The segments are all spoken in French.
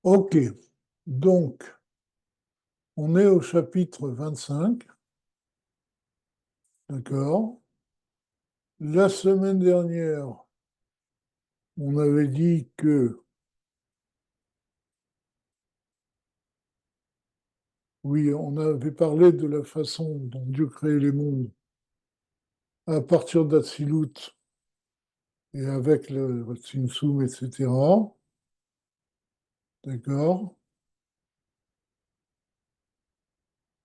Ok, donc on est au chapitre 25, d'accord? La semaine dernière, on avait dit que, oui, on avait parlé de la façon dont Dieu créait les mondes à partir d'Atsilut et avec le Tzimtzum, etc. D'accord?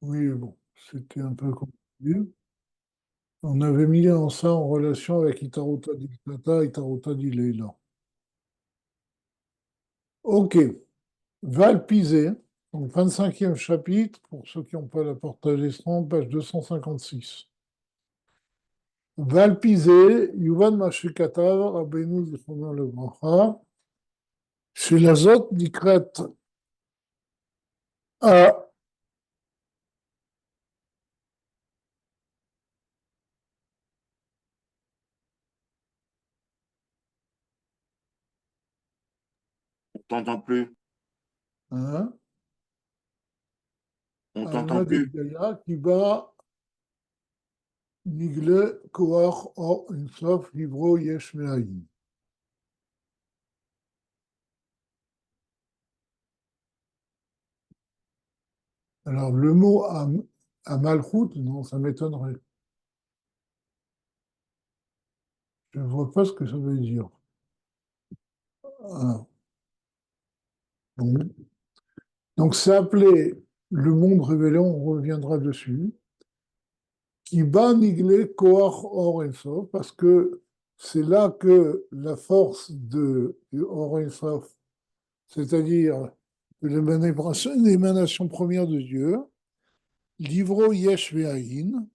Oui, bon, c'était un peu compliqué. On avait mis ça en relation avec Itaruta Diktata, Itaruta Dileila. Ok. Valpizé, donc 25e chapitre, pour ceux qui n'ont pas la portage estran, page 256. Valpizé, Yuvan Mashikatav, Rabbeinu Zichrono Lebracha, chez l'Azot Dikret à. On t'entend plus. Hein, On t'entend Alma plus. Gaya, qui va Nigle Koach Or Insof Livro Yesh Me'ayin. Alors, le mot à Malchut, non, ça m'étonnerait. Je ne vois pas ce que ça veut dire. Ah, bon. Donc, c'est appelé le monde révélé, on reviendra dessus, qui bat Niglé Koach Or Ensof, parce que c'est là que la force du Or Ensof, c'est-à-dire l'émanation première de Dieu, Livro Yesh Ve'ahin,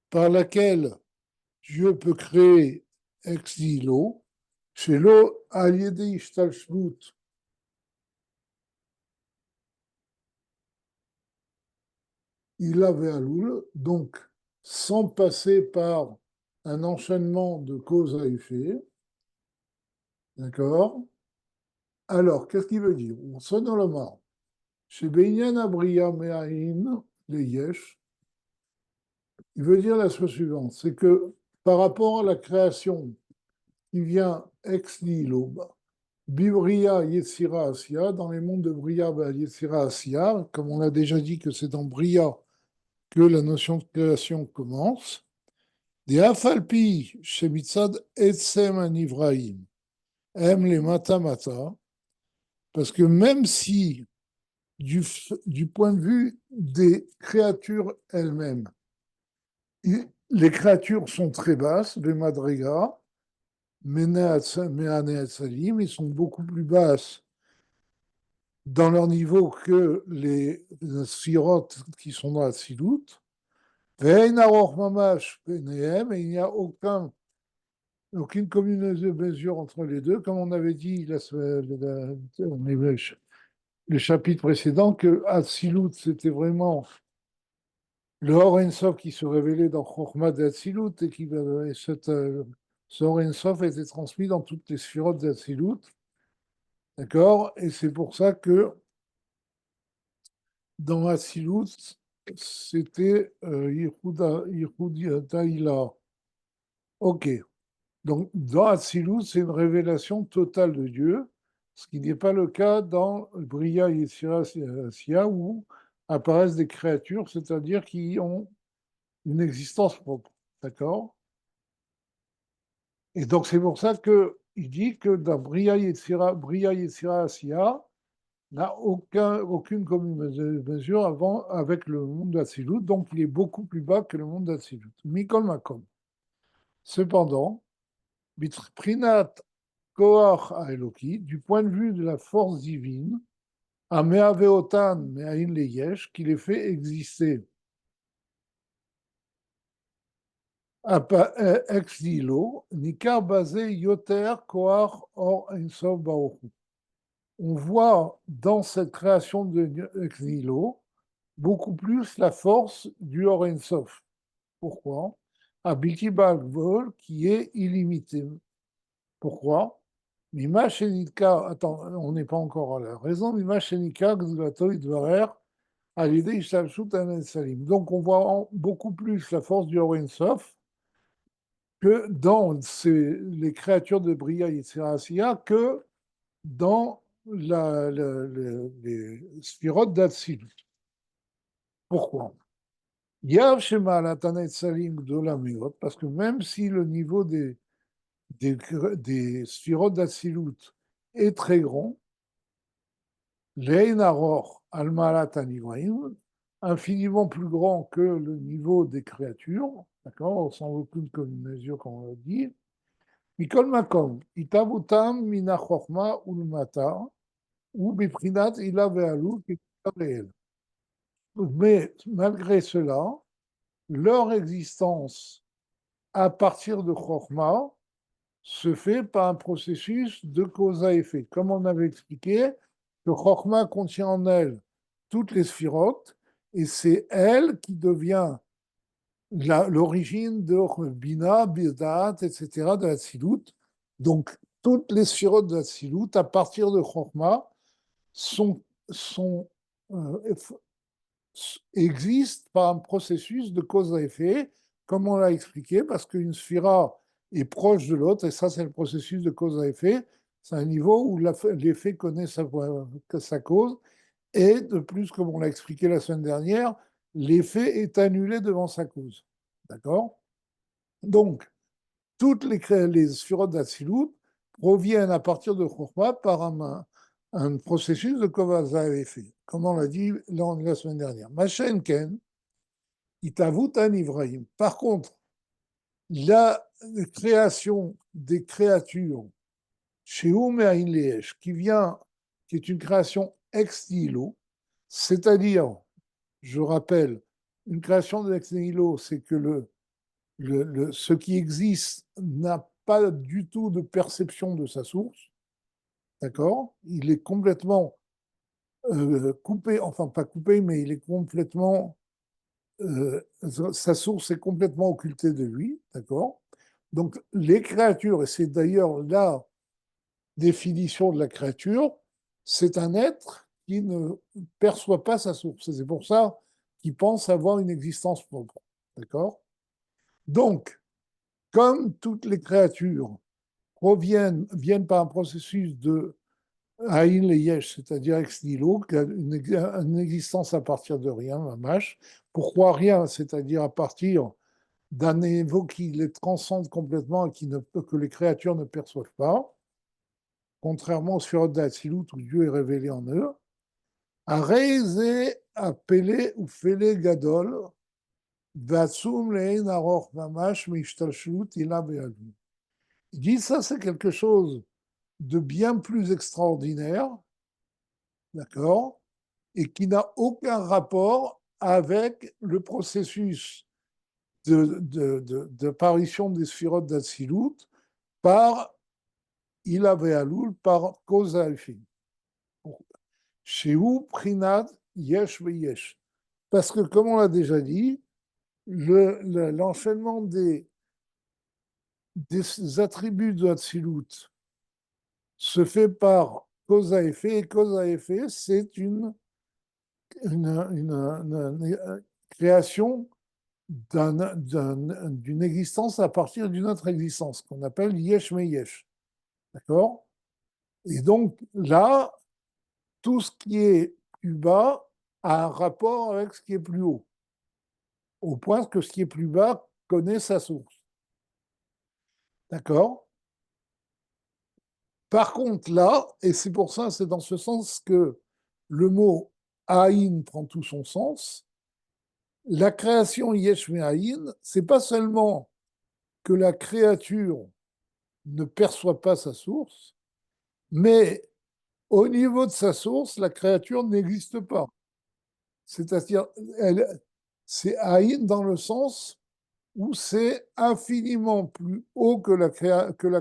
par laquelle Dieu peut créer ex nihilo, chez l'eau Aliede Ishtalshlut, il avait Aloul, donc sans passer par un enchaînement de cause à effet, d'accord? Alors, qu'est-ce qu'il veut dire? On sonne dans le mar. Chez Beïnyan Abriya Me'ahin, les Yesh, il veut dire la chose suivante, c'est que par rapport à la création qui vient ex nihilo, Bibria Yetzira Asiya, dans les mondes de Bria Yetzira Asiya, comme on a déjà dit que c'est dans Bria que la notion de création commence, des Afalpi Shemitzad Etsem Anivraim, aime les Matamata, parce que même si du point de vue des créatures elles-mêmes, les créatures sont très basses, les Madriga, Mehaneatsalim, ils sont beaucoup plus basses dans leur niveau que les Sirot qui sont dans la Silut. Et il n'y a aucune commune de mesure entre les deux, comme on avait dit le chapitre précédent, que Atsilut, c'était vraiment le Or Ensof qui se révélait dans Chokhmah d'Atsilut et ce Or Ensof a été transmis dans toutes les sphirotes d'Atsilut. D'accord? Et c'est pour ça que dans Atsilut, c'était Yichud Taïla. Ok. Donc, dans Atsilut, c'est une révélation totale de Dieu, ce qui n'est pas le cas dans Bria Yetzira Asiya, où apparaissent des créatures, c'est-à-dire qui ont une existence propre. D'accord? Et donc, c'est pour ça qu'il dit que dans Bria Yetzira Asiya n'a aucune commune mesure avec le monde d'Atsilut, donc il est beaucoup plus bas que le monde d'Atsilut. Mikol Makom. Cependant, Prinat Koach Eloki, du point de vue de la force divine, à Meaveotan, Meahin Leyesh, qui les fait exister ex nihilo, Nikar basé Yoter Koach Or Ensof Baoru. On voit dans cette création de ex nihilo beaucoup plus la force du Or Ensof. Pourquoi? À Biki Bagvol, qui est illimité. Pourquoi? Mima Shenika, attends, on n'est pas encore à la raison. Mima Shenika, Gzulato Idvarer, à l'idée Ishtalshut Anen Salim. Donc, on voit beaucoup plus la force du Oren Sof que dans les créatures de Bria Yitzhak Asiya que dans les sphirotes d'Atsilut. Pourquoi? Yav Shema Latanet Salim Gdolameot, parce que même si le niveau des sphirotes d'Atsilut est très grand, Lein Aror Almalat Anivraim, infiniment plus grand que le niveau des créatures, d'accord, sans aucune commune mesure, comme on l'a dit. Mikol Makom, Itavutam Mina Chorma Ulmata, ou Biprinat Ila Ve'alul, qui est réel. Mais malgré cela, leur existence à partir de Chorma se fait par un processus de cause à effet. Comme on avait expliqué, que Chorma contient en elle toutes les sphirotes, et c'est elle qui devient l'origine de Bina, Birdaat, etc., de la Tzilut. Donc, toutes les sphirotes de la Tzilut, à partir de Chorma, sont existent par un processus de cause à effet, comme on l'a expliqué, parce qu'une sphira est proche de l'autre, et ça, c'est le processus de cause à effet. C'est un niveau où l'effet connaît sa cause, et de plus, comme on l'a expliqué la semaine dernière, l'effet est annulé devant sa cause. D'accord? Donc, toutes les sphirotes d'Atsilut proviennent à partir de Chokhmah par un processus de cause à effet, comme on l'a dit la semaine dernière. Machen Ken, Itavutan Ibrahim. Par contre, la création des créatures chez Oumeain Leesh, qui est une création ex nihilo, c'est-à-dire, je rappelle, une création de ex nihilo, c'est que ce qui existe n'a pas du tout de perception de sa source, d'accord? Il est complètement coupé, enfin pas coupé, mais il est complètement sa source est complètement occultée de lui, d'accord? Donc les créatures, et c'est d'ailleurs la définition de la créature, c'est un être qui ne perçoit pas sa source. C'est pour ça qu'il pense avoir une existence propre, d'accord? Donc, comme toutes les créatures viennent par un processus de Aïn le Yesh, c'est-à-dire ex nihilo, une existence à partir de rien, mamash. Pourquoi rien? C'est-à-dire à partir d'un niveau qui les transcende complètement et que les créatures ne perçoivent pas, contrairement aux sphirotes d'Atsilut où Dieu est révélé en eux. Areise appelé ou fele gadol, vatsum lein aroch mamash mishtalshut ila be'adu. Il dit ça, c'est quelque chose de bien plus extraordinaire, d'accord, et qui n'a aucun rapport avec le processus d'apparition des sphirotes d'Atsilut par il avait Aloul par cause à effet. Chez où Prinat Yesh Yesh. Parce que, comme on l'a déjà dit, l'enchaînement des attributs de Hatzilut se fait par cause à effet, et cause à effet, c'est une création d'une existence à partir d'une autre existence, qu'on appelle Yesh Me Yesh. D'accord? Et donc, là, tout ce qui est plus bas a un rapport avec ce qui est plus haut, au point que ce qui est plus bas connaît sa source. D'accord? Par contre, là, et c'est pour ça, c'est dans ce sens que le mot Aïn prend tout son sens, la création Yesh Me'aïn, c'est pas seulement que la créature ne perçoit pas sa source, mais au niveau de sa source, la créature n'existe pas. C'est-à-dire, c'est Aïn dans le sens où c'est infiniment plus haut que la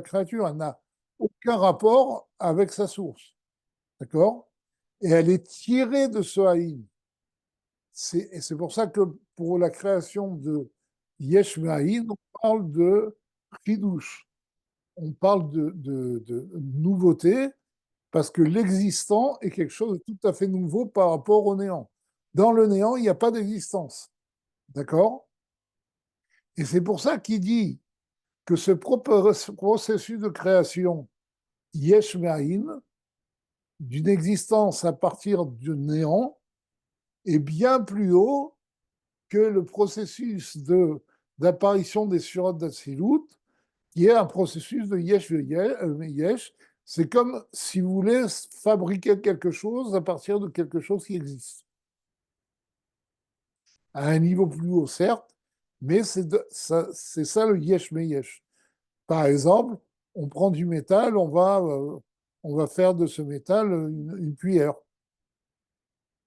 créature. Elle n'a aucun rapport avec sa source. D'accord? Et elle est tirée de ce Aïn. Et c'est pour ça que pour la création de Yesh Me'aïn, on parle de Chidouche. on parle de nouveauté parce que l'existant est quelque chose de tout à fait nouveau par rapport au néant. Dans le néant, il n'y a pas d'existence. D'accord? Et c'est pour ça qu'il dit que ce processus de création, yesh me'ahin, d'une existence à partir du néant, est bien plus haut que le processus d'apparition des surotes d'Atsilut, qui est un processus de yesh. C'est comme si vous voulez fabriquer quelque chose à partir de quelque chose qui existe. À un niveau plus haut, certes, mais c'est ça le yesh meyesh. Par exemple, on prend du métal, on va faire de ce métal une cuillère.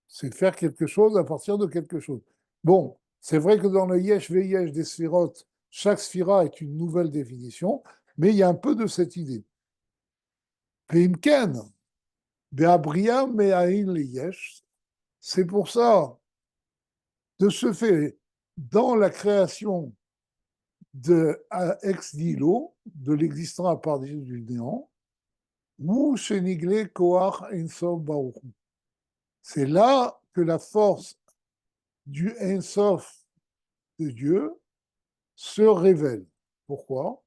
C'est faire quelque chose à partir de quelque chose. Bon, c'est vrai que dans le yesh veyesh des sphérotes, chaque sphira est une nouvelle définition, mais il y a un peu de cette idée. Veimken, be'abria me'ahin le yesh, c'est pour ça, de ce fait, dans la création de ex nihilo, de l'existant à partir du néant, ou shenigle koach ensof baruch. C'est là que la force du ensof de Dieu se révèle. Pourquoi?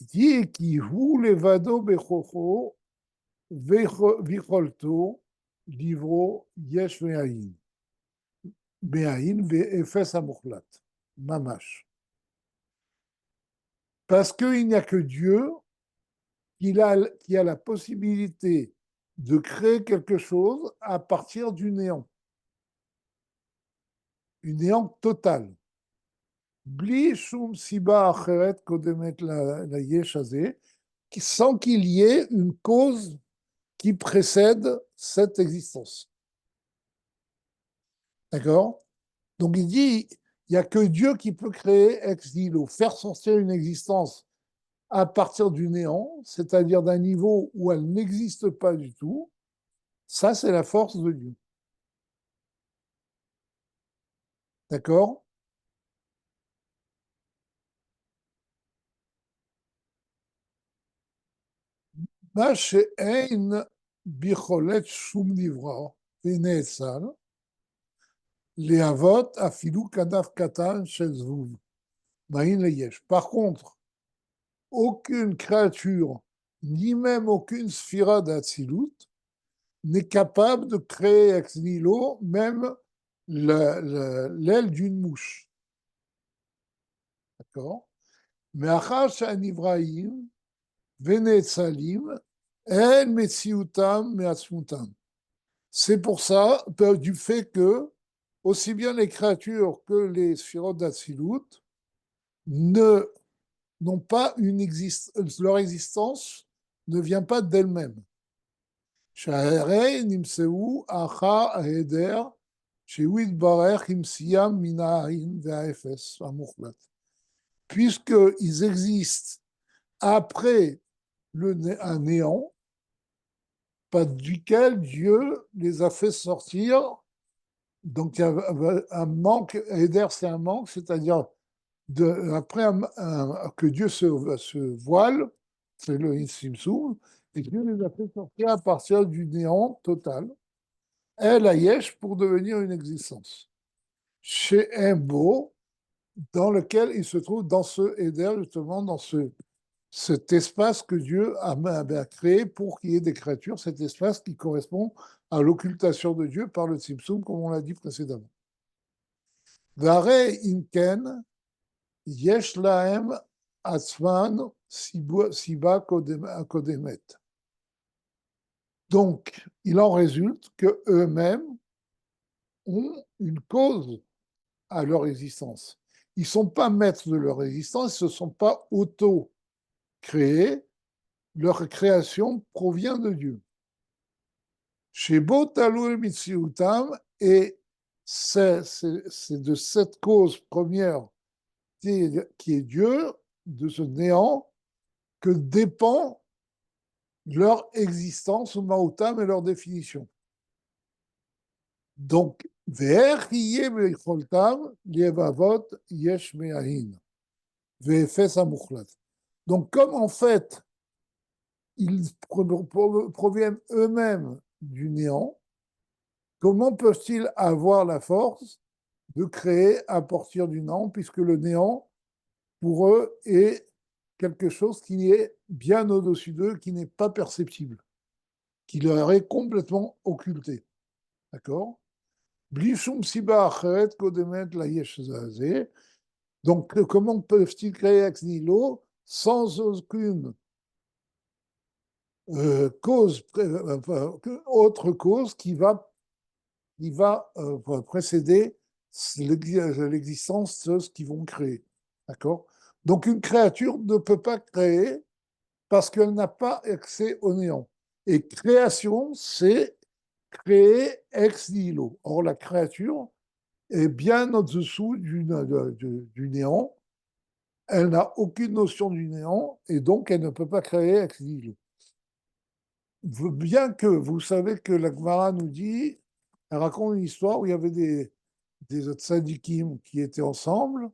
Il dit qui hu levado bechocho vicholto livro yesh me'ahin me'ahin ve'efes amuchlat mamash. Parce qu'il n'y a que Dieu qui a la possibilité de créer quelque chose à partir du néant. Une néant total. Bli shum siba acheret kodemet la yesh hazeh, sans qu'il y ait une cause qui précède cette existence. D'accord? Donc il dit, il n'y a que Dieu qui peut créer ex nihilo, faire sortir une existence à partir du néant, c'est-à-dire d'un niveau où elle n'existe pas du tout. Ça, c'est la force de Dieu. D'accord? מה שאין ביכולת שום נברא ונאצל, להוות אפילו כנף קטן של זבוב, מעין ליש. Par contre, aucune créature, ni même aucune sphira d'Atsilut, n'est capable de créer ex nihilo même l'aile d'une mouche. D'accord? Mais achar שהנבראים ונאצלים, אין מציאותם מעצמותם. C'est pour ça, du fait que, aussi bien les créatures que les sphirotes d'Atsilut ne, n'ont pas leur existence ne vient pas d'elle-même. שהרי נמצאו אחר ההיעדר שהוא יתברך עם סיים מן העין והאפס המוחלט. Puisqu'ils existent après un néant, pas duquel Dieu les a fait sortir. Donc il y a un manque, Eder c'est un manque, c'est-à-dire après que Dieu se voile, c'est le Simsum, et Dieu les a fait sortir à partir du néant total, El Ayesh, pour devenir une existence. Chez un beau, dans lequel il se trouve dans ce Eder, justement, dans cet espace que Dieu a créé pour qu'il y ait des créatures, cet espace qui correspond à l'occultation de Dieu par le Tzimtzum, comme on l'a dit précédemment. Vare inken, yesh lahem atzman siba kodemet. Donc, il en résulte que eux-mêmes ont une cause à leur existence. Ils ne sont pas maîtres de leur existence, ils ne se sont pas auto-créés, leur création provient de Dieu. Chez Botalou Mitsiutam, et c'est de cette cause première qui est Dieu, de ce néant, que dépend leur existence ou Maoutam et leur définition. Donc, donc Donc, comme en fait, ils proviennent eux-mêmes du néant, comment peuvent-ils avoir la force de créer à partir du néant, puisque le néant, pour eux, est quelque chose qui est bien au-dessus d'eux, qui n'est pas perceptible, qui leur est complètement occulté. D'accord? Blishum siba acheret kodemet la yesh zazeh. Donc, comment peuvent-ils créer ex nihilo sans aucune cause, autre cause qui va précéder l'existence de ce qu'ils vont créer. D'accord? Donc, une créature ne peut pas créer parce qu'elle n'a pas accès au néant. Et création, c'est créer ex nihilo. Or, la créature est bien au-dessous du néant. Elle n'a aucune notion du néant et donc elle ne peut pas créer ex nihilo. Bien que vous savez que la Gemara nous dit, elle raconte une histoire où il y avait des tzadikim qui étaient ensemble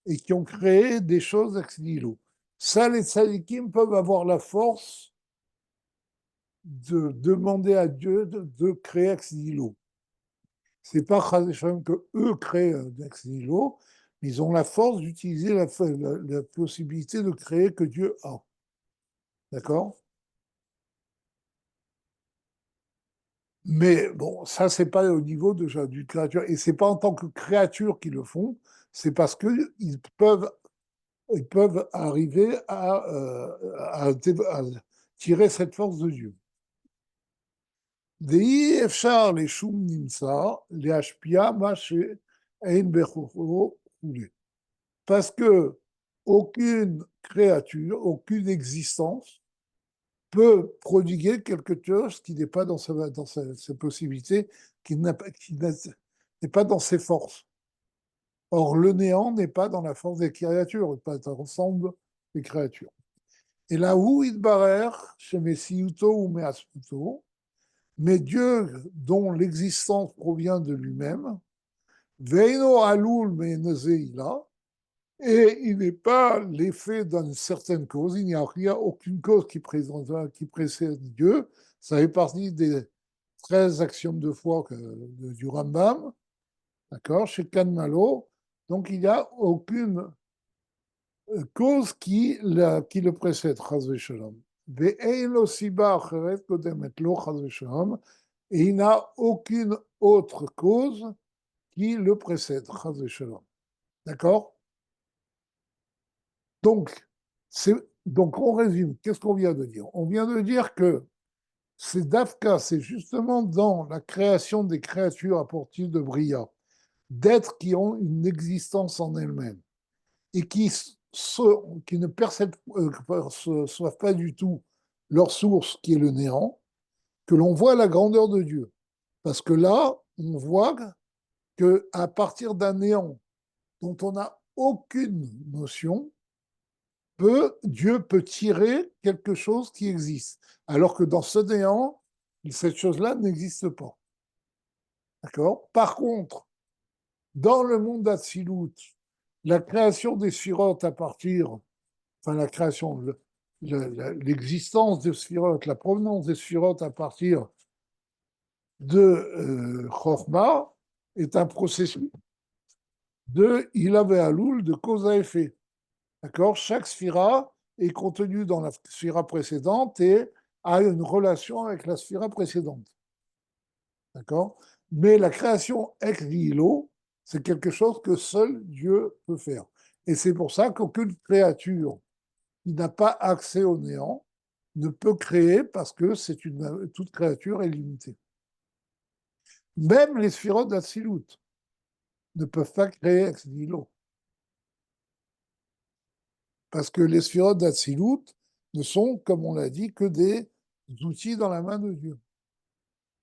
et qui ont créé des choses ex nihilo. Ça, les tzadikim peuvent avoir la force de demander à Dieu de créer ex nihilo. C'est pas que eux créent ex nihilo, mais ils ont la force d'utiliser la possibilité de créer que Dieu a. D'accord? Mais bon, ça, c'est pas au niveau d'une créature. Et c'est pas en tant que créature qu'ils le font, c'est parce qu'ils peuvent arriver à tirer cette force de Dieu. Dei efshar les shum nimsa, les hashpia mache ein bechoro roulé. Parce que aucune créature, aucune existence peut prodiguer quelque chose qui n'est pas dans ses possibilités, qui n'est pas dans ses forces. Or, le néant n'est pas dans la force des créatures, pas dans l'ensemble des créatures. Et là où il barère, chez Messiuto ou Measputo, mais Dieu dont l'existence provient de lui-même, Veino alul menezeila, et il n'est pas l'effet d'une certaine cause, il n'y a aucune cause qui précède Dieu. Ça fait partie des 13 axiomes de foi du Rambam, d'accord, chez Kanmalo. Donc il n'y a aucune cause qui le précède, chas v'shalom. Et il n'a aucune autre cause qui le précède, chas v'shalom. D'accord? Donc, on résume. Qu'est-ce qu'on vient de dire? On vient de dire que c'est Dafka, c'est justement dans la création des créatures à partir de Bria, d'êtres qui ont une existence en elles-mêmes et qui ne perçoivent pas du tout leur source qui est le néant, que l'on voit la grandeur de Dieu. Parce que là, on voit qu'à partir d'un néant dont on n'a aucune notion, Dieu peut tirer quelque chose qui existe. Alors que dans ce néant, cette chose-là n'existe pas. D'accord? Par contre, dans le monde d'Atsilut, la création des sphirotes à partir, enfin la création, l'existence des sphirotes, la provenance des sphirotes à partir de Chorma est un processus de Ilav et Alul, de cause à effet. D'accord? Chaque sphira est contenue dans la sphira précédente et a une relation avec la sphira précédente. D'accord? Mais la création ex nihilo, c'est quelque chose que seul Dieu peut faire. Et c'est pour ça qu'aucune créature qui n'a pas accès au néant ne peut créer parce que toute créature est limitée. Même les sphirotes d'Atsilut ne peuvent pas créer ex nihilo. Parce que les sphirotes d'Atsilut ne sont, comme on l'a dit, que des outils dans la main de Dieu.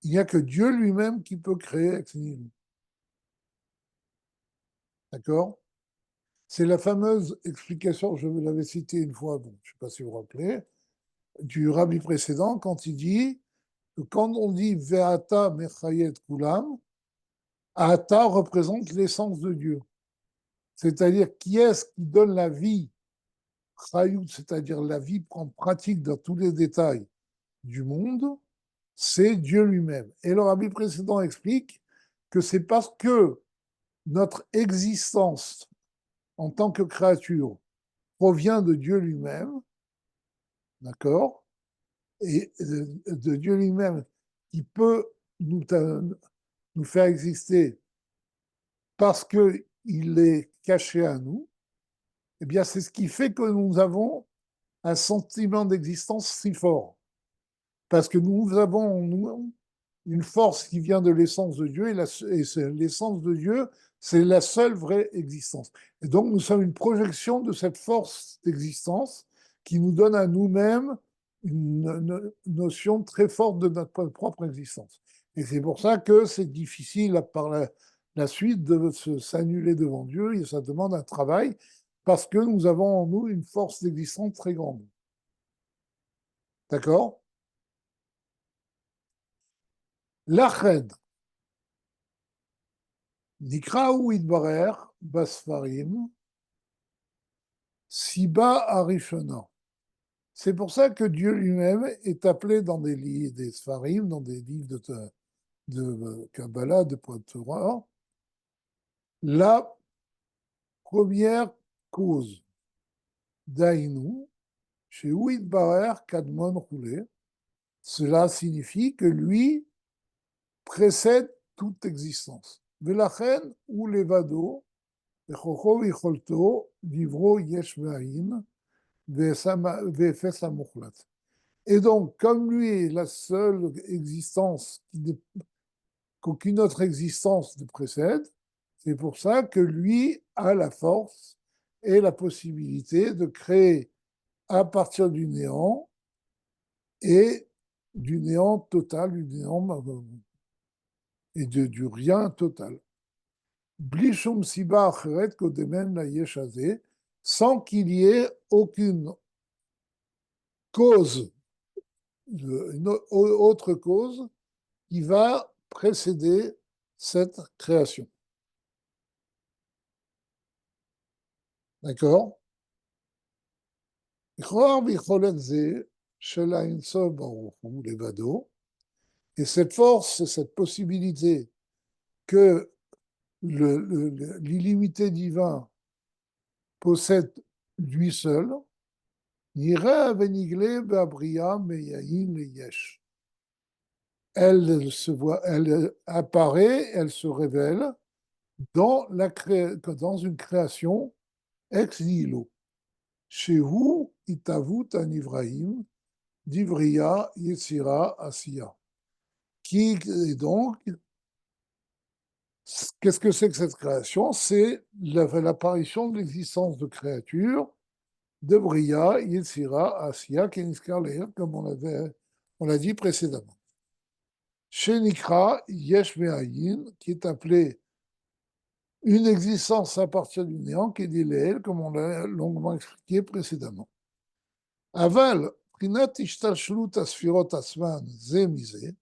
Il n'y a que Dieu lui-même qui peut créer ex nihilo. D'accord? C'est la fameuse explication, je vous l'avais citée une fois, bon, je ne sais pas si vous vous rappelez, du rabbi précédent, quand il dit que quand on dit Ve'ata mechayet kulam, Ata représente l'essence de Dieu. C'est-à-dire qui est-ce qui donne la vie Chayut, c'est-à-dire la vie pratique dans tous les détails du monde, c'est Dieu lui-même. Et le rabbi précédent explique que c'est parce que notre existence en tant que créature provient de Dieu lui-même, d'accord, et de Dieu lui-même qui peut nous faire exister parce qu'il est caché à nous, eh bien, c'est ce qui fait que nous avons un sentiment d'existence si fort. Parce que nous avons nous, une force qui vient de l'essence de Dieu, et l'essence de Dieu, c'est la seule vraie existence. Et donc, nous sommes une projection de cette force d'existence qui nous donne à nous-mêmes une notion très forte de notre propre existence. Et c'est pour ça que c'est difficile par la suite de s'annuler devant Dieu, et ça demande un travail, parce que nous avons en nous une force d'existence très grande. D'accord? L'Ached, Nikraou Idbarer, Basfarim, Siba Arishona. C'est pour ça que Dieu lui-même est appelé dans des livres, des Sfarim, dans des livres de Kabbalah, de Torah, la première cause d'Aïnou, chez Ouid Barer Kadmon Roulé. Cela signifie que lui précède toute existence. Velachen ou levado, Echocho Vicholto, Livro Yesh Ve'ain, Ve'efes Amuchlat. Et donc, comme lui est la seule existence qu'aucune autre existence ne précède, c'est pour ça que lui a la force et la possibilité de créer à partir du néant et du néant total, du néant et du rien total. Blishum siba acheret kodemen la yeshazé, sans qu'il y ait aucune cause, une autre cause qui va précéder cette création. D'accord? Et cette force, cette possibilité que l'illimité divin possède lui seul, elle apparaît, elle se révèle dans une création ex nihilo. Shehu itavut anivraim, d'Ivria, Yetzira, Asiya. Qui est donc, qu'est-ce que c'est que cette création? C'est l'apparition de l'existence de créatures, de Bria, Yetzira, Asiya, Keniskar Leher, comme on l'a dit précédemment. Chez Nikra, Yesh Me'ayin, qui est appelé une existence à partir du néant, qui est dit Leel, comme on l'a longuement expliqué précédemment. Aval, Prinat Ishtalshlut Asfirot Asman, Zemizé,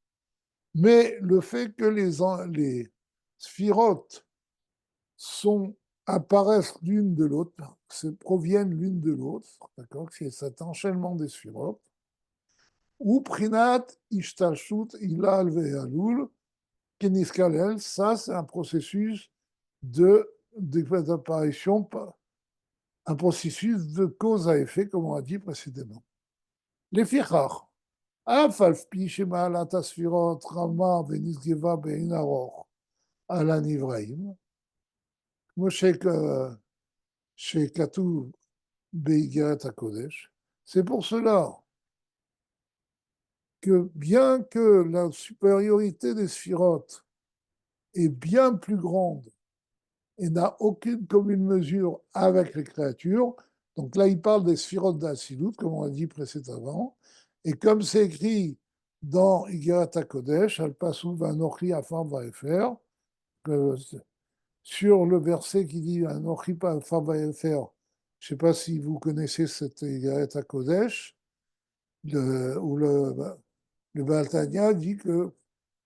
mais le fait que les sphirotes apparaissent l'une de l'autre, proviennent l'une de l'autre, d'accord, c'est cet enchaînement des sphirotes, ou Prinat Ishtashut Ilal Ve'alul, Keniskalel, ça c'est un processus d'apparition, un processus de cause à effet, comme on a dit précédemment. Les fichach, אף על פי שמעלת הספירות רמה ונשגבה בעין ארוך על הנבראים, כמו שכתוב באיגרת הקודש, c'est pour cela que bien que la supériorité des sphirotes est bien plus grande et n'a aucune commune mesure avec les créatures, donc là il parle des sphirotes d'Atsilut, comme on l'a dit précédemment, et comme c'est écrit dans Igerat HaKodesh, Al Pasou Vanochi Afar Vaefer, sur le verset qui dit Anochi Afar Vaefer, je ne sais pas si vous connaissez cette Igerat HaKodesh, où le Baal Tanya dit que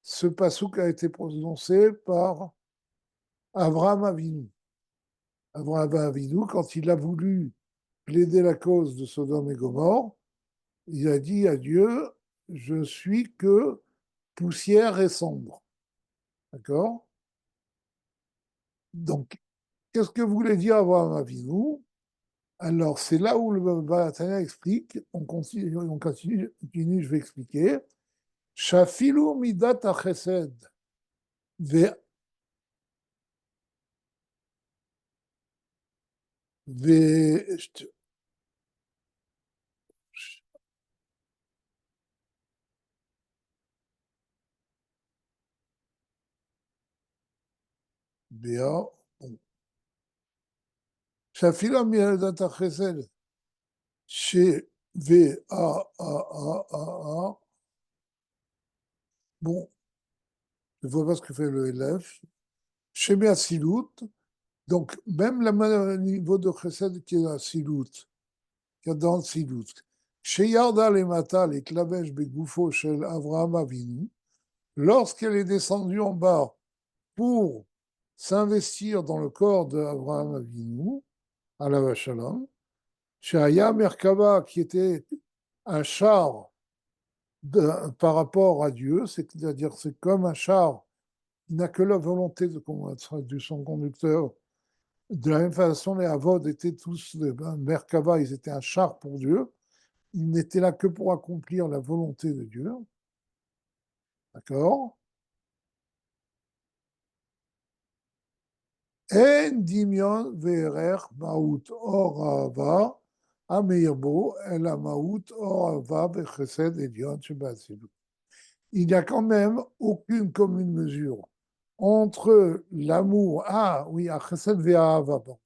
ce pasouk a été prononcé par Avraham Avinu. Avraham Avinu, quand il a voulu plaidé la cause de Sodome et Gomorrhe, il a dit à Dieu, je suis que poussière et cendre. D'accord? Donc, qu'est-ce que voulait dire Abraham Avinu? Alors, c'est là où le Balatana explique, on continue, je vais expliquer. Shafilu midat chesed ve Béa, bon. Shafilu midat chesed chez V-A-A-A-A-A. Bon, je ne vois pas ce que fait le élève. Chez Silout, donc même le niveau de chesed qui est dans Silout, qui est dans Silout. Chez Yarda les Mata, les Klabesh Begoufo chez Avraham Avinu, lorsqu'elle est descendue en bas pour s'investir dans le corps d'Avraham Avinu, à la Vachalom, chez Aya Merkava, qui était un char par rapport à Dieu, c'est-à-dire c'est comme un char qui n'a que la volonté de son conducteur. De la même façon, les Avod étaient tous, les Merkava, ils étaient un char pour Dieu. Ils n'étaient là que pour accomplir la volonté de Dieu. D'accord? En dimion ve'erer maout or ahava ameirbo el maout or ahava bechesed elion shebatsilut. Il n'y a quand même aucune commune mesure entre l'amour, ah oui, à chesed ve'ahava, bon,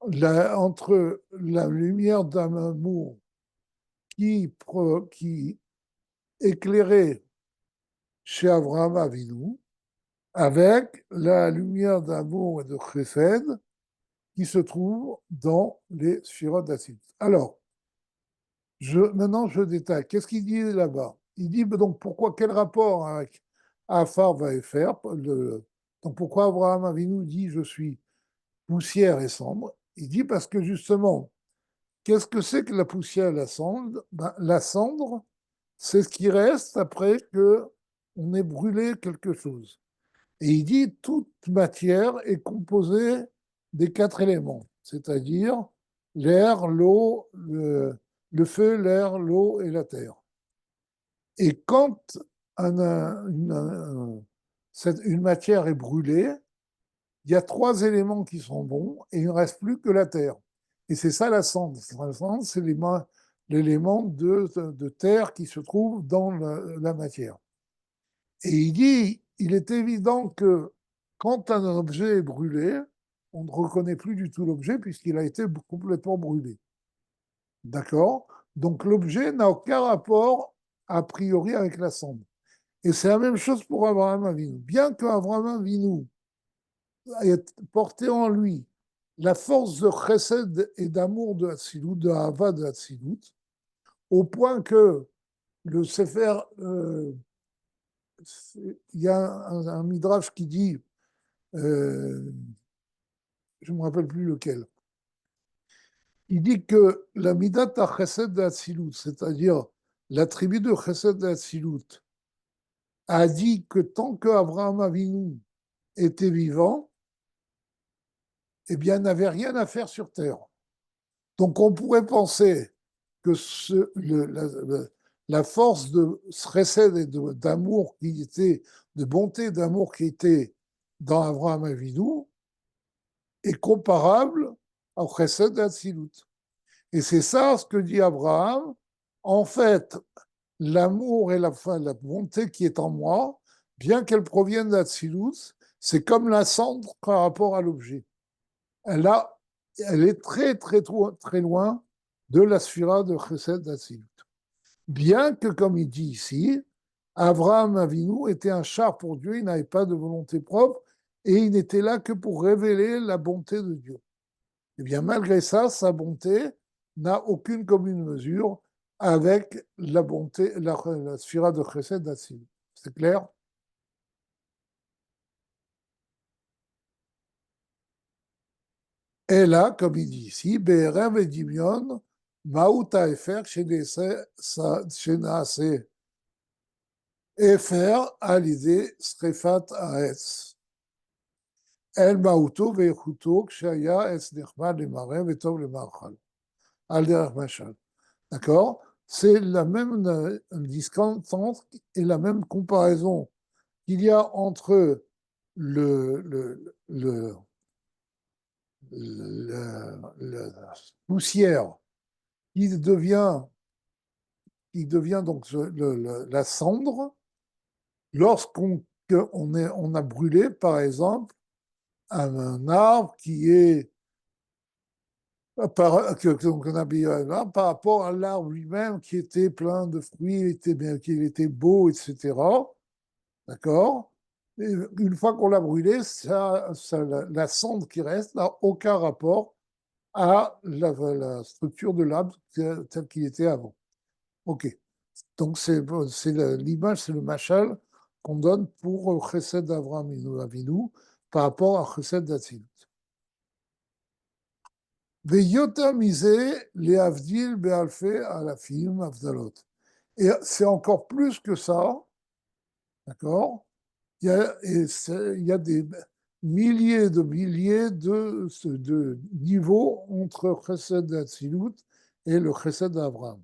entre la lumière d'un amour qui éclairait chez Abraham Avinu, avec la lumière d'amour et de chesed qui se trouve dans les Sphirot d'Atzilut. Alors, maintenant je détaille. Qu'est-ce qu'il dit là-bas? Il dit donc pourquoi, quel rapport avec Afar va faire donc pourquoi Abraham Avinu dit je suis poussière et cendre? Il dit parce que justement, qu'est-ce que c'est que la poussière et la cendre? Ben, la cendre, c'est ce qui reste après que on ait brûlé quelque chose. Et il dit toute matière est composée des quatre éléments, c'est-à-dire l'air, l'eau, le feu, l'air, l'eau et la terre. Et quand une matière est brûlée, il y a trois éléments qui sont bons et il ne reste plus que la terre. Et c'est ça la cendre. La cendre, c'est l'élément de terre qui se trouve dans la matière. Et il dit, il est évident que quand un objet est brûlé, on ne reconnaît plus du tout l'objet puisqu'il a été complètement brûlé. D'accord? Donc l'objet n'a aucun rapport a priori avec la cendre. Et c'est la même chose pour Abraham Avinu. Bien qu'Abraham Avinu ait porté en lui la force de chesed et d'amour de Hatzilut, de Hava de Hatzilut, au point que le Sefer, il y a un midrash qui dit, je ne me rappelle plus lequel, il dit que la midat à chesed de Hatzilut, c'est-à-dire l'attribut de chesed de Hatzilut, a dit que tant qu'Abraham Avinu était vivant, eh bien, n'avait rien à faire sur terre. Donc, on pourrait penser que la force de chesed et d'amour qui était, de bonté d'amour qui était dans Abraham Avinu est comparable au chesed d'Atsilut. Et c'est ça ce que dit Abraham. En fait, l'amour et la bonté qui est en moi, bien qu'elle provienne d'Atsilut, c'est comme la cendre par rapport à l'objet. Elle est très, très, très loin de la sphira de Chesed d'Atsilut. Bien que, comme il dit ici, Abraham Avinu était un char pour Dieu, il n'avait pas de volonté propre et il n'était là que pour révéler la bonté de Dieu. Et bien, malgré ça, sa bonté n'a aucune commune mesure avec la bonté, la sphira de Chesed d'Atsilut. C'est clair? Et là, comme il dit ici, Be'erev et Dimion, Maouta Efer, Shenase Efer, à l'idée, Srefat Aetz. El Maouto Ve'echuto, Kshaya, Etz Nechmad, le Marais, Vetov, le Marchal. Al Derech Machal. D'accord? C'est la même discordance et la même comparaison qu'il y a entre la poussière qui devient donc la cendre lorsqu'on on a brûlé, par exemple, un arbre qui est qu'on a mis là, par rapport à l'arbre lui-même qui était plein de fruits, qu'il était beau, etc. D'accord? Et une fois qu'on l'a brûlé, la cendre qui reste n'a aucun rapport à la structure de l'arbre tel qu'il était avant. OK. Donc, l'image, c'est le machal qu'on donne pour Chesed d'Avraham Avinu par rapport à Chesed d'Atsilut. Veyota misé les avdil be'alfé alafim avdalot. Et c'est encore plus que ça, d'accord? Il y a des milliers de niveaux entre Chesed d'Atsilut et le Chesed d'Avraham.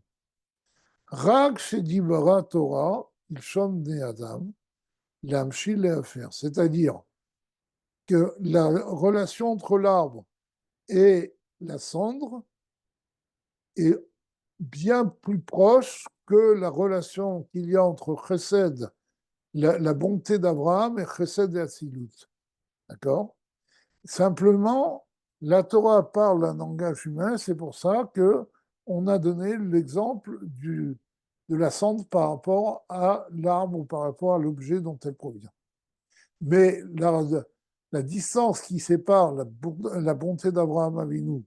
Rak shedibara Torah, il shom ne Adam, l'amshil le'afer. C'est-à-dire que la relation entre l'arbre et la cendre est bien plus proche que la relation qu'il y a entre Chesed, la bonté d'Abraham, et Chesed et Atsilut. D'accord? Simplement, la Torah parle un langage humain, c'est pour ça que on a donné l'exemple de la cendre par rapport à l'arbre ou par rapport à l'objet dont elle provient. Mais la distance qui sépare la bonté d'Abraham Avinu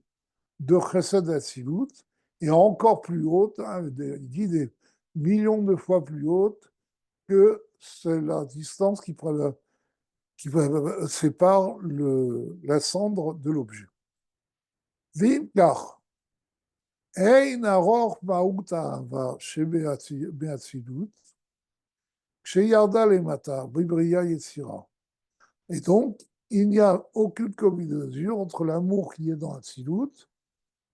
de Chesed Atsilut est encore plus haute, hein, il dit des millions de fois plus haute que c'est la distance qui sépare la cendre de l'objet. Vimkar, Ein aror ma'ut ha'ava shebe'atzilut, kshéyarda lemata, bibria yetzira. Et donc, il n'y a aucune commune mesure entre l'amour qui est dans Atzilut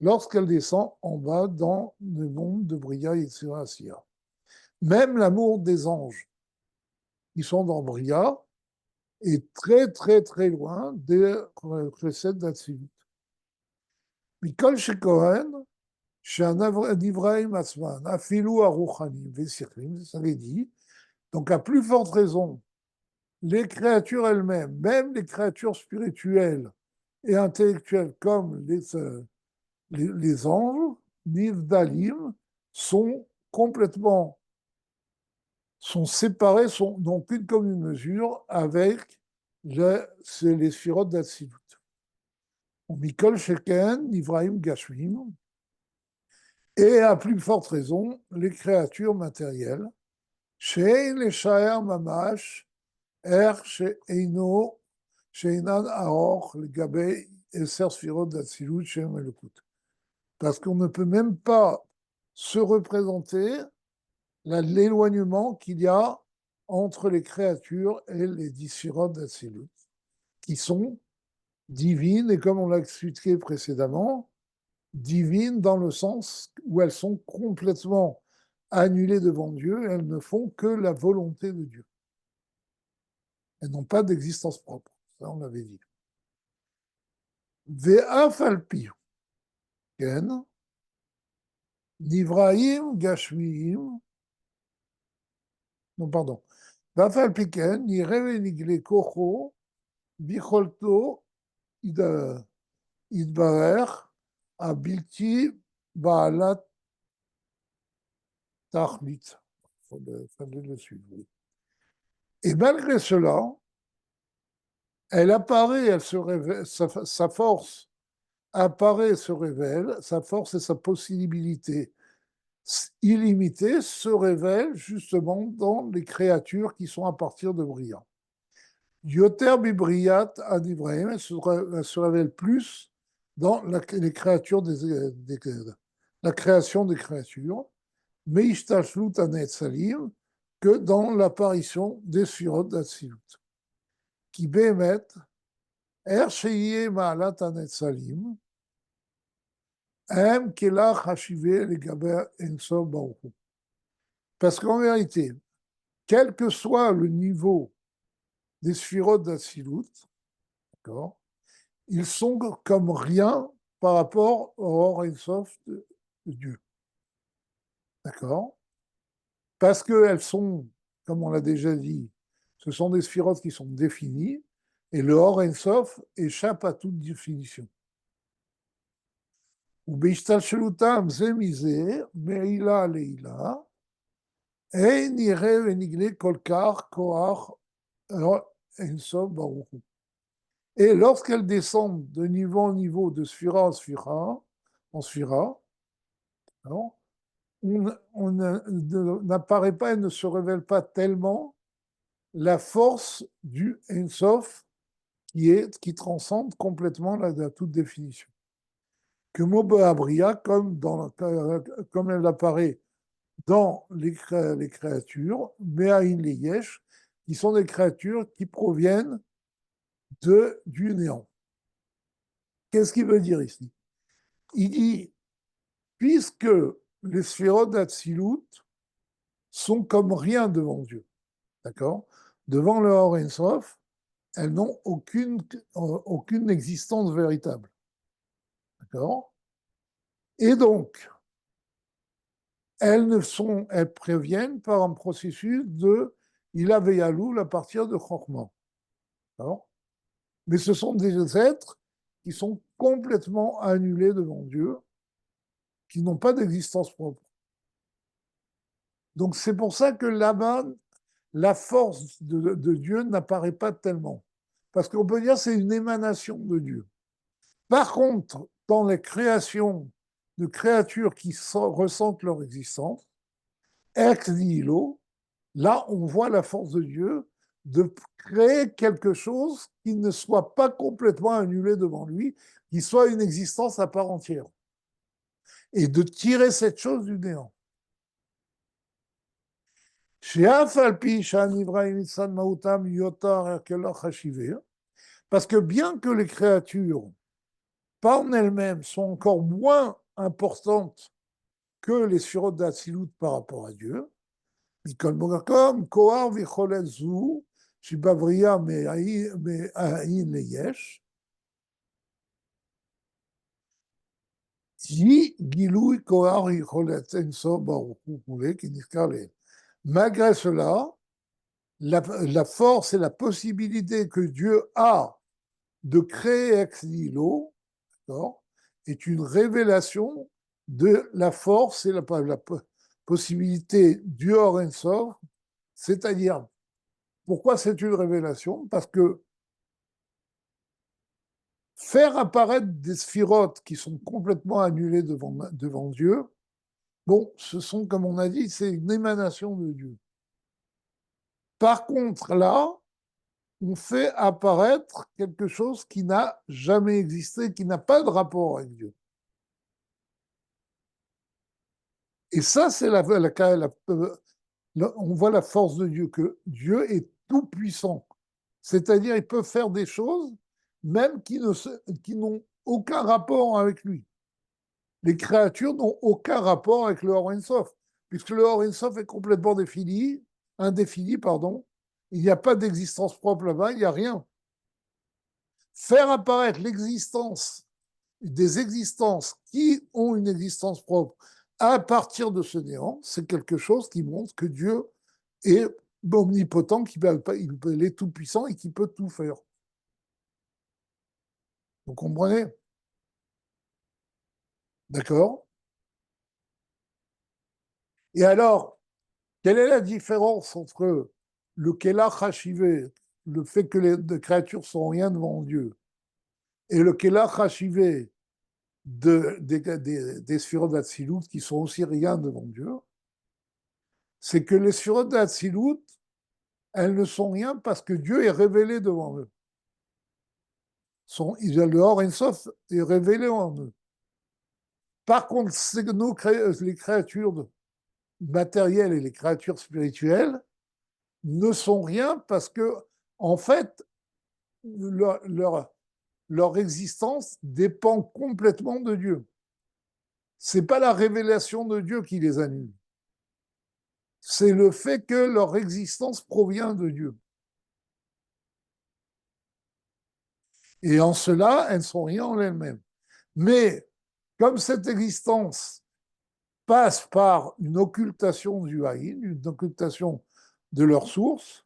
lorsqu'elle descend en bas dans le monde de Bria et Tsirassia. Même l'amour des anges qui sont dans Bria est très, très, très loin des précèdes d'Atzilut. Mikol Shekohen, Nivraim Asman, Afilou Aruchanim, Vesichlim, ça l'est dit. Donc, à plus forte raison, les créatures elles-mêmes, même les créatures spirituelles et intellectuelles comme les anges, Nivdalim, sont séparés, n'ont qu'une commune mesure avec les sphirotes d'Atsilut. Mikol Sheken, Nivraim Gashmim, et à plus forte raison, les créatures matérielles, Shein les Shaer Mamash, Sheino, Sheinan Aor, le Gabé, et Sphirotes d'Atsilut, Shem Elokut. Parce qu'on ne peut même pas se représenter l'éloignement qu'il y a entre les créatures et les sphirotes d'Atsilut, qui sont divines, et comme on l'a expliqué précédemment, divines dans le sens où elles sont complètement annulées devant Dieu, elles ne font que la volonté de Dieu. Elles n'ont pas d'existence propre, ça on l'avait dit. Ve'af alpi, ken, nivraim gashmiim, non pardon, ve'af alpi ken, nirev nigle kocho, bicholto, idbarer, abilti, baalat, tachlit. Il fallait le suivre. Et malgré cela, elle apparaît, elle se révèle, sa force apparaît, se révèle, sa force et sa possibilité illimitée se révèlent justement dans les créatures qui sont à partir de Bria. Yoter bibriat ad Ibrahim, elle se révèle plus dans les créatures la création des créatures, mais Ishtashlut Anetzalim, que dans l'apparition des Sphirot d'Atsilut. Qui bémet, Er Sheye Ma'alat Anetzalim, Em Kelach Hashive Legaber Enso Baruch. Parce qu'en vérité, quel que soit le niveau des Sphirot d'Atsilut, d'accord, ils sont comme rien par rapport au Or Ensof de Dieu. D'accord? Parce qu'elles sont, comme on l'a déjà dit, ce sont des sphirotes qui sont définies, et le Or Ensof échappe à toute définition. Ou בהשתלשלותם זה מזה, מעילה לעילה, אין יראה ונגלה כל כך כוח אינסוף ברוך הוא. Et lorsqu'elles descendent de niveau en niveau, de sphira en sphira, on n'apparaît pas et ne se révèle pas tellement la force du Ensof qui transcende complètement toute définition. Que Moba Abria, comme elle apparaît dans les créatures, Me'ahin les Yesh, qui sont des créatures qui proviennent du néant. Qu'est-ce qu'il veut dire ici? Il dit, puisque les sphérotes d'Atsilut sont comme rien devant Dieu, d'accord? Devant le Or Ensof, elles n'ont aucune existence véritable, d'accord? Et donc, elles préviennent par un processus de Ilaveyaloul à partir de Chokmah. Mais ce sont des êtres qui sont complètement annulés devant Dieu, qui n'ont pas d'existence propre. Donc c'est pour ça que là-bas, la force de Dieu n'apparaît pas tellement. Parce qu'on peut dire que c'est une émanation de Dieu. Par contre, dans les créations de créatures qui ressentent leur existence, ex nihilo, là, on voit la force de Dieu de créer quelque chose qui ne soit pas complètement annulé devant lui, qui soit une existence à part entière. Et de tirer cette chose du néant. Parce que bien que les créatures, par elles-mêmes, sont encore moins importantes que les sphirotes d'Atsilut par rapport à Dieu, comme Kohar v'Cholet Zu, Shibavriya Me'ahin Leyesh, Yi Gilui Kohar v'Cholet Enso Baruch Hu, qui disent malgré cela, la force et la possibilité que Dieu a de créer ex nihilo est une révélation de la force et la possibilité du Or Ensof, c'est-à-dire, pourquoi c'est une révélation? Parce que faire apparaître des sphirotes qui sont complètement annulées devant Dieu, bon, ce sont, comme on a dit, c'est une émanation de Dieu. Par contre, là, on fait apparaître quelque chose qui n'a jamais existé, qui n'a pas de rapport avec Dieu. Et ça, c'est on voit la force de Dieu, que Dieu est tout puissant. C'est-à-dire, il peut faire des choses, même qui n'ont aucun rapport avec lui. Les créatures n'ont aucun rapport avec le Or Ensof, puisque le Or Ensof est complètement indéfini, pardon. Il n'y a pas d'existence propre là-bas, il n'y a rien. Faire apparaître des existences qui ont une existence propre à partir de ce néant, c'est quelque chose qui montre que Dieu est omnipotent, il est tout puissant et qui peut tout faire. Vous comprenez? D'accord? Et alors, quelle est la différence entre le Kelach Hashivé, le fait que les créatures sont rien devant Dieu, et le Kelach Hashivé des sphirotes d'Atsilut qui sont aussi rien devant Dieu? C'est que les sphirotes d'Atsilut, elles ne sont rien parce que Dieu est révélé devant eux. Le Or Ensof est révélé en eux. Par contre, nous, les créatures matérielles et les créatures spirituelles ne sont rien parce que, en fait, leur existence dépend complètement de Dieu. Ce n'est pas la révélation de Dieu qui les annule. C'est le fait que leur existence provient de Dieu. Et en cela, elles ne sont rien en elles-mêmes. Mais comme cette existence passe par une occultation du haïn, une occultation de leur source,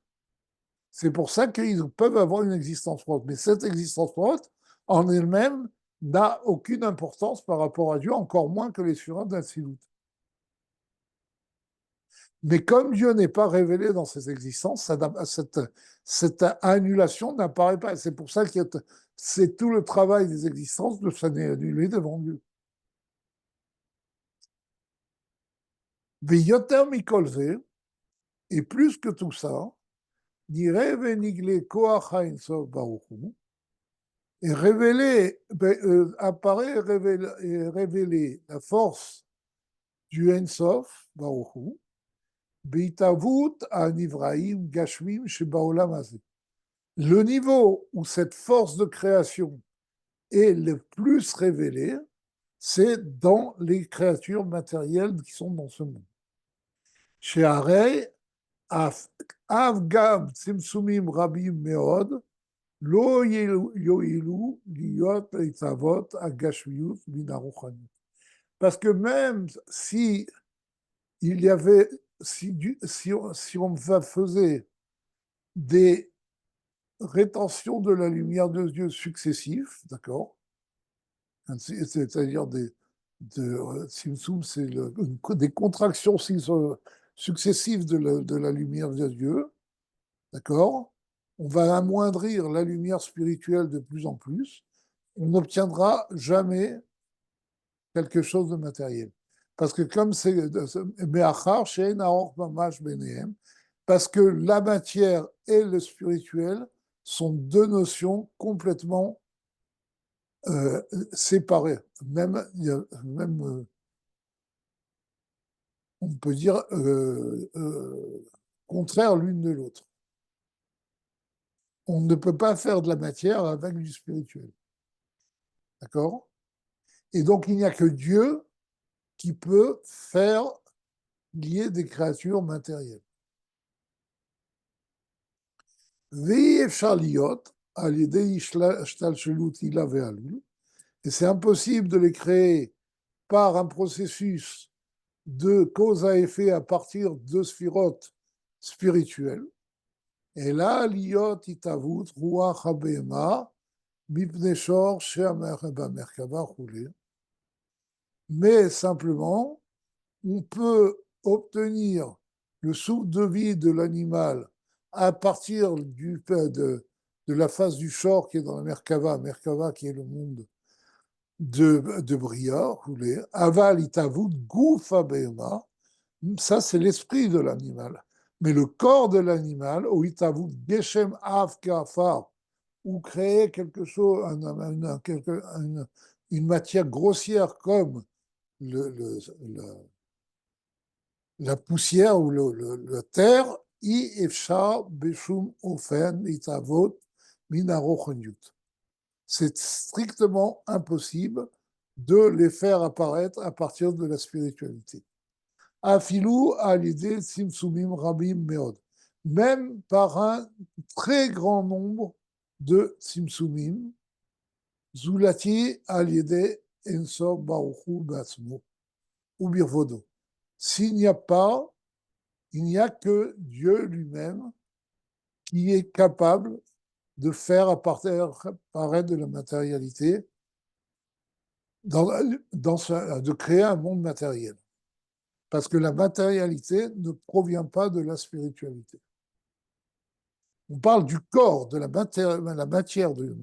c'est pour ça qu'ils peuvent avoir une existence propre. Mais cette existence propre, en elle-même, n'a aucune importance par rapport à Dieu, encore moins que les sphirot d'Atsilut. Mais comme Dieu n'est pas révélé dans ses existences, cette annulation n'apparaît pas. C'est pour ça que c'est tout le travail des existences de s'annuler devant Dieu. Veyoter mikolze, et plus que tout ça, nireh venigle koach ha'ensof baruch hu, et apparaît révéler la force du Ensof baruch hu, beitavut ha'nivraim gashmim shebaolam hazeh. Le niveau où cette force de création est le plus révélée, c'est dans les créatures matérielles qui sont dans ce monde. Chez Harei, Avgam Tzimtzumim Rabim Meod, Lo Yoilu Liot Eitzavot Agashmiut Minaruchanit. Parce que même si il y avait, si on faisait des rétention de la lumière de Dieu successifs, d'accord? C'est-à-dire Simsum, c'est des contractions successives de la lumière de Dieu, d'accord? On va amoindrir la lumière spirituelle de plus en plus. On n'obtiendra jamais quelque chose de matériel. Parce que comme c'est parce que la matière et le spirituel sont deux notions complètement séparées. Même on peut dire, contraires l'une de l'autre. On ne peut pas faire de la matière avec du spirituel. D'accord? Et donc, il n'y a que Dieu qui peut faire lier des créatures matérielles. Et c'est impossible de les créer par un processus de cause à effet à partir de sphirotes spirituelles. Et là, liot itavut ruach habema mipnei shor she'amerkava merkava roulé. Mais simplement, on peut obtenir le souffle de vie de l'animal à partir de la phase du shor qui est dans la Merkava qui est le monde de Bria, roulé. Aval itavut gufa behema, ça c'est l'esprit de l'animal. Mais le corps de l'animal, ou itavut geshem av kafar, ou créer quelque chose, une matière grossière comme la poussière ou la terre, c'est strictement impossible de les faire apparaître à partir de la spiritualité. Afilou a l'idée Simsumim Rabim Meod, même par un très grand nombre de Simsumim, Zulati a l'idée Ensof Baruchu Batsmo, ou Birvodo. S'il n'y a pas, il n'y a que Dieu lui-même qui est capable de faire apparaître de la matérialité, de créer un monde matériel. Parce que la matérialité ne provient pas de la spiritualité. On parle du corps, de la matière, de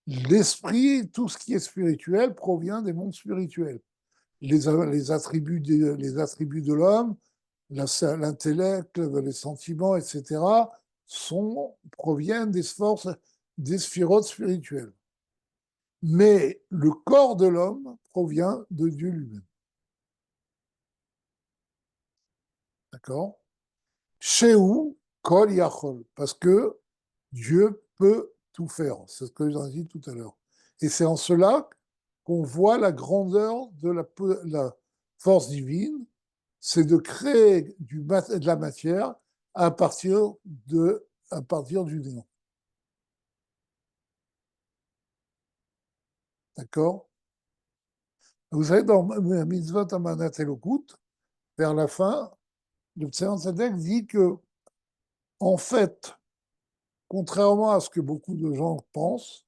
l'esprit, tout ce qui est spirituel provient des mondes spirituels. Les attributs de l'homme, l'intellect, les sentiments, etc., proviennent des sphirotes spirituelles. Mais le corps de l'homme provient de Dieu lui-même. D'accord? Shehu Kol Yachol, parce que Dieu peut tout faire. C'est ce que j'ai dit tout à l'heure. Et c'est en cela qu'on voit la grandeur de la force divine, c'est de créer de la matière à partir, à partir du néant. D'accord? Vous savez, dans Mitzvot Amanat Elokut, vers la fin, le Tzemach Tzedek dit que, en fait, contrairement à ce que beaucoup de gens pensent,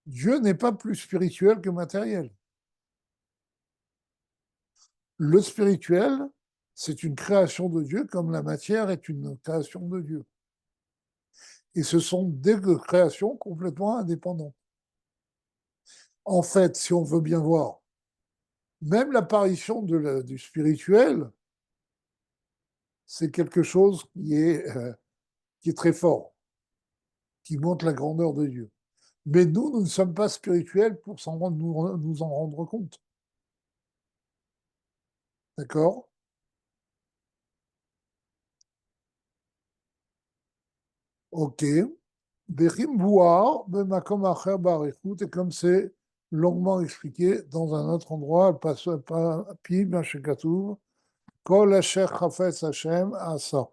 Dieu n'est pas plus spirituel que matériel. Le spirituel, c'est une création de Dieu comme la matière est une création de Dieu. Et ce sont des créations complètement indépendantes. En fait, si on veut bien voir, même l'apparition du spirituel, c'est quelque chose qui est très fort, qui montre la grandeur de Dieu. Mais nous ne sommes pas spirituels pour nous en rendre compte. D'accord? Ok. Bechim Bouar, Bemakom Acher Barichut, et comme c'est longuement expliqué dans un autre endroit, Pi Mashekatouv, Kol Asher Chafetz Hashem Asa,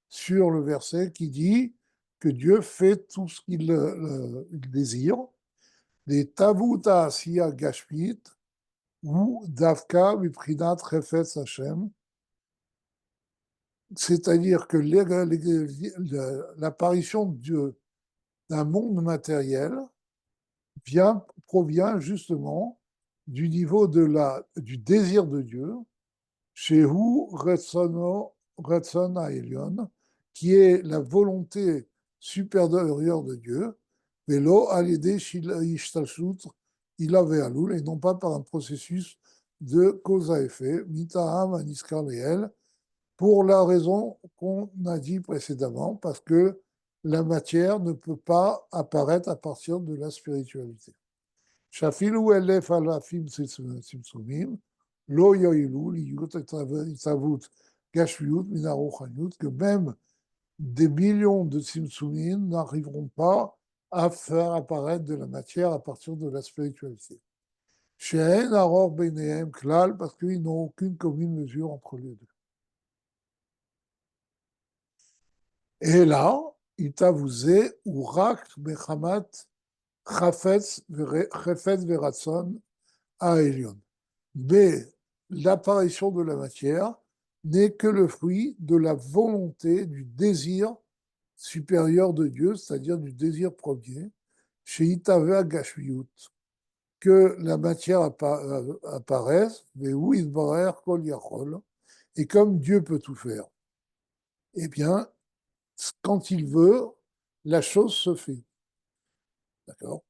sur le verset qui dit que Dieu fait tout ce qu'il désire, des Tavuta Asiya Gashmit, ou Davka Viprinat Chafetz Hashem, c'est-à-dire que l'apparition de Dieu d'un monde matériel provient justement du niveau du désir de Dieu, Shehu Retzon Haelion, qui est la volonté supérieure de Dieu, Velo Alide Ishtalshut Ilave Alul, et non pas par un processus de cause à effet, Mitaham Aniskar Leel, pour la raison qu'on a dit précédemment, parce que la matière ne peut pas apparaître à partir de la spiritualité. שאפילו 1,000 צמצומים לא יועילו להיות התהוות גשמיות מן הרוחניות, que même des millions de tzimtzumim n'arriveront pas à faire apparaître de la matière à partir de la spiritualité. שאין ארוך ביניהם כלל, parce qu'ils n'ont aucune commune mesure entre les deux. Et là, התהווה הוא רק מחמת חפץ ורצון Aelion. Mais l'apparition de la matière n'est que le fruit de la volonté, du désir supérieur de Dieu, c'est-à-dire du désir premier, chez Itavea Gashmiut, que la matière apparaisse, mais où il Kol Yachol, et comme Dieu peut tout faire, eh bien, quand il veut, la chose se fait. D'accord?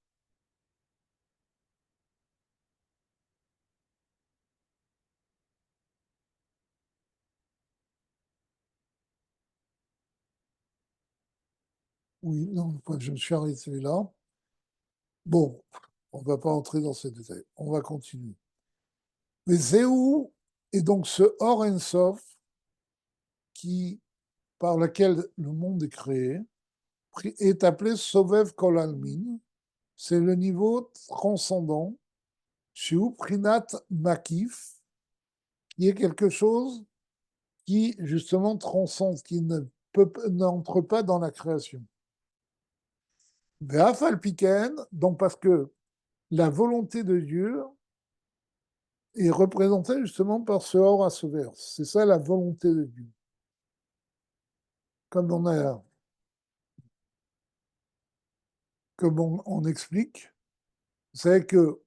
Oui, non, je me suis arrêté là. Bon, on ne va pas entrer dans ces détails. On va continuer. Mais Zéhou est donc ce Or Ensof par lequel le monde est créé, est appelé Sovev Kol Almin. C'est le niveau transcendant, chez Prinat Makif, qui est quelque chose qui, justement, transcende, qui n'entre pas dans la création. Ve'afal Piken, donc parce que la volonté de Dieu est représentée justement par ce Or à ce vers. C'est ça la volonté de Dieu. Comme on explique, c'est que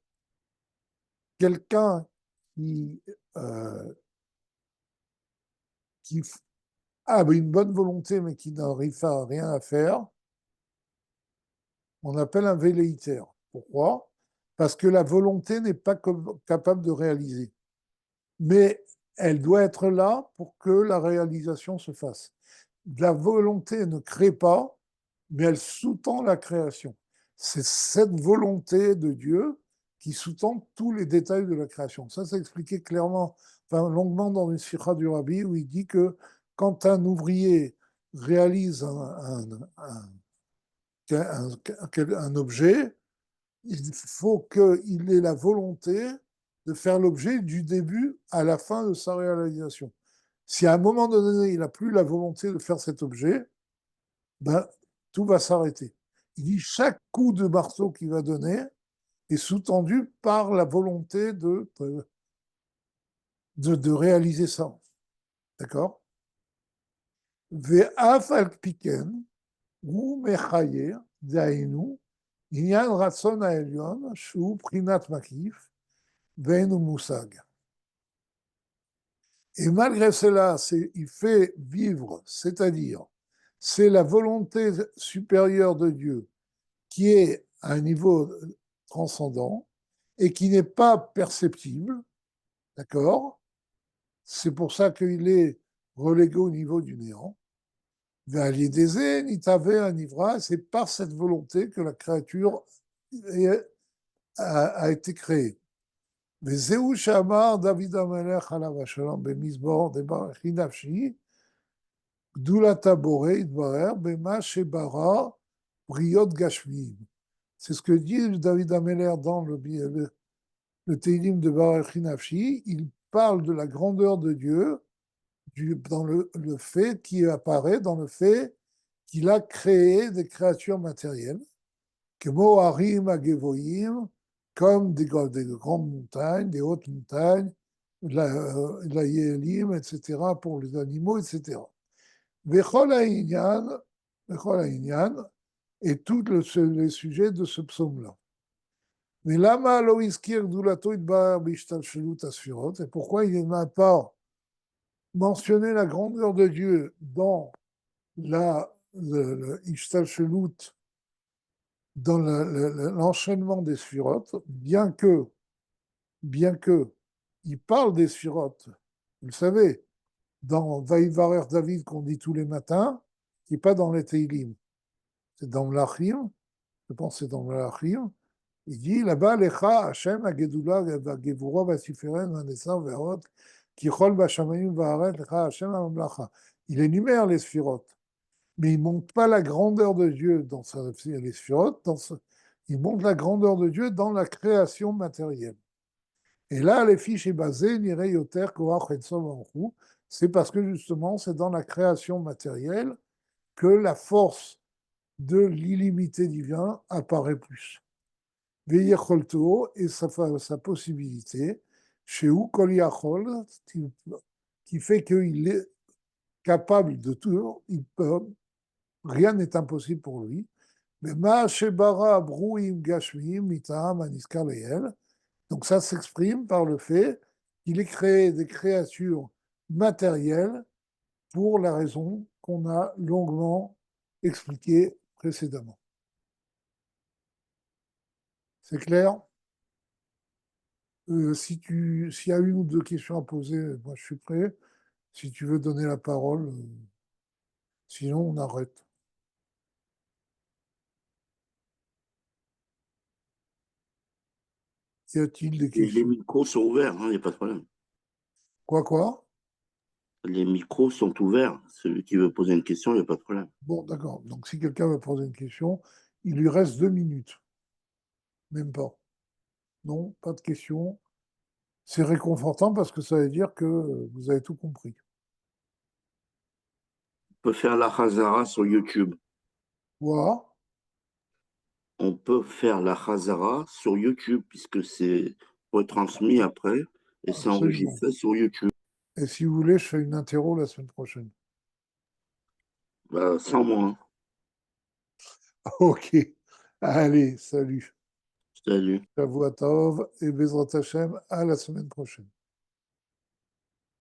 quelqu'un euh, qui a une bonne volonté mais qui n'arrive à rien à faire, on appelle un velléitaire. Pourquoi? Parce que la volonté n'est pas capable de réaliser. Mais elle doit être là pour que la réalisation se fasse. La volonté ne crée pas, mais elle sous-tend la création. C'est cette volonté de Dieu qui sous-tend tous les détails de la création. Ça, c'est expliqué clairement, enfin, longuement dans une sikha du Rabbi, où il dit que quand un ouvrier réalise un objet, il faut qu'il ait la volonté de faire l'objet du début à la fin de sa réalisation. Si à un moment donné, il n'a plus la volonté de faire cet objet, ben, tout va s'arrêter. Il dit chaque coup de marteau qu'il va donner est sous-tendu par la volonté de réaliser ça. D'accord? Ve'af al piken, hu mechayer, da'inu, inyan ratson ha'elyon, shu prinat makif, ve'enu musag. Et malgré cela, il fait vivre, c'est-à-dire, c'est la volonté supérieure de Dieu qui est à un niveau transcendant et qui n'est pas perceptible, d'accord? C'est pour ça qu'il est relégué au niveau du néant. C'est par cette volonté que la créature a été créée. וזהו שאמר דוד המלך עליו השלום במזמור דברכי נפשי, גדולת הבורא יתברר במה שברא briotes gashmim. C'est ce que dit David Ameller dans le Teilim de Baruch Nafshi. Il parle de la grandeur de Dieu dans le fait qui apparaît dans le fait qu'il a créé des créatures matérielles, Kemo Harim Agevoyim, comme des grandes montagnes, des hautes montagnes, la Yelim, etc., pour les animaux, etc. Vechol Ha'inyan, et tous les sujets de ce psaume-là. Mais lama lo iskir gdulato itbar b'ishtalshelut asfirot, et pourquoi il n'a pas mentionné la grandeur de Dieu dans l'ishtalshelut, dans l'enchaînement des sphirotes, bien que il parle des sphirotes, vous le savez, dans Vaïvarer David qu'on dit tous les matins, qui n'est pas dans les Teilim, c'est dans l'Achim, je pense que c'est dans l'Achim. Il dit là-bas, Lecha Hashem Agedula Vagevura Vasiferen Vanessa Verot Kichol Bashamayim Vaharet Lecha Hashem Amamlacha. Il énumère les sphirotes, mais il ne montre pas la grandeur de Dieu dans les sphirotes, il montre la grandeur de Dieu dans la création matérielle. Et là, les fiches est basées, Nirei Yoter Koach Etzov Anchu, c'est parce que justement, c'est dans la création matérielle que la force de l'illimité divin apparaît plus. Veyecholto et sa possibilité, chez Kol Yachol, qui fait qu'il est capable de tout, il peut, rien n'est impossible pour lui. Mais Ma Shebara Brouim Gashmim Mitaam Aniskar Leel. Donc ça s'exprime par le fait qu'il ait créé des créatures matérielles pour la raison qu'on a longuement expliquée précédemment. C'est clair? S'il y a une ou deux questions à poser, moi je suis prêt. Si tu veux donner la parole, sinon on arrête. Y a-t-il des Et les questions? micros sont ouverts, il n'y a pas de problème. Quoi? Les micros sont ouverts. Celui qui veut poser une question, il n'y a pas de problème. Bon, d'accord. Donc si quelqu'un veut poser une question, il lui reste 2 minutes. Même pas. Non, pas de questions. C'est réconfortant parce que ça veut dire que vous avez tout compris. On peut faire la Chazara sur YouTube. Voilà. On peut faire la Chazara sur YouTube, puisque c'est retransmis après et c'est Absolument. enregistré sur YouTube. Et si vous voulez, je fais une interro la semaine prochaine. Bah, sans moi. Ok. Allez, salut. Salut. Shavuot Tov et Bezrat Hashem, à la semaine prochaine.